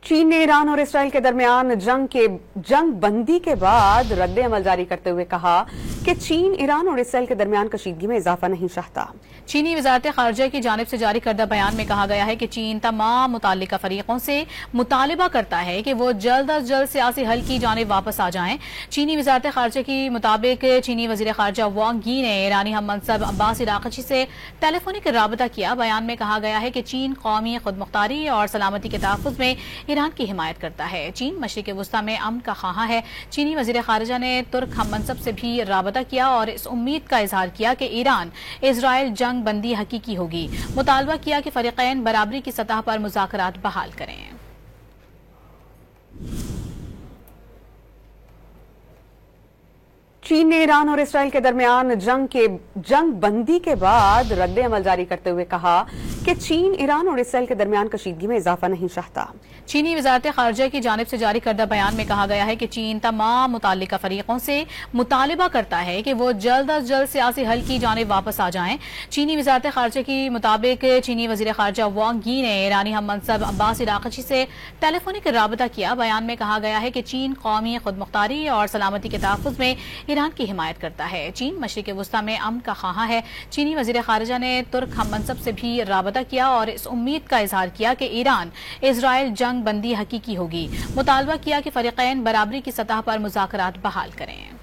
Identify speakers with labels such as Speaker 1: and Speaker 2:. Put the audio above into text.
Speaker 1: चीन ने ईरान और इसराइल के दरमियान जंग बंदी के बाद रद्द अमल जारी करते हुए कहा कि चीन ईरान और इसराइल के दरमियान कशीदगी में इजाफा नहीं चाहता।
Speaker 2: चीनी वजारत खारजा की जानिब से जारी करदा बयान में कहा गया है कि चीन तमाम मुताल्लिका फरीकों से मुतालिबा करता है कि वो जल्द अज जल्द सियासी हल की जानिब वापस आ जाएं। चीनी वजारत खारजा के मुताबिक चीनी वजीर खारजा वांग यी ने ईरानी हम मनसब अब्बास अरागची से टेलीफोनिक राबता किया। बयान में कहा गया है कि चीन कौमी खुदमुख्तारी और सलामती के तहफ़्फ़ुज़ में ईरान की हिमायत करता है। चीन मशरिक़ वस्ता में अमन का ख़्वाह है। चीनी वज़ीर ख़ारिजा ने तुर्क हम मनसब से भी राबता किया और इस उम्मीद का इजहार किया कि ईरान इसराइल जंग बंदी हकीकी होगी। मुतालबा किया कि फ़रीक़ैन बराबरी की सतह पर मुज़ाकरात बहाल करें।
Speaker 1: चीन ने ईरान और इसराइल के दरमियान जंग बंदी के बाद रद्द अमल जारी करते हुए कहा कि चीन ईरान और इसराइल के दरमियान कशीदगी में इजाफा नहीं चाहता।
Speaker 2: चीनी वजारत खारजा की जानिब से जारी करदा बयान में कहा गया है कि चीन तमाम मुताल्लिका फरीकों से मुतालिबा करता है कि वो जल्द अज जल्द सियासी हल की जानिब वापस आ जाएं। चीनी वजारत खारजा के मुताबिक चीनी वजीर खारजा वांग यी ने ईरानी हम मनसब अब्बास अरागची से टेलीफोनिक राबता किया। बयान में कहा गया है कि चीन कौमी खुदमुख्तारी और सलामती के तहफ़्फ़ुज़ में ईरान की हिमायत करता है। चीन मशरिक़ वस्ता में अमन का ख़्वाह है। चीनी वज़ीर ख़ारिजा ने तुर्क हम मनसब से भी राबता किया और इस उम्मीद का इजहार किया कि ईरान इसराइल जंग बंदी हकीकी होगी। मुतालबा किया कि फ़रीक़ैन बराबरी की सतह पर मुज़ाकरात बहाल करें।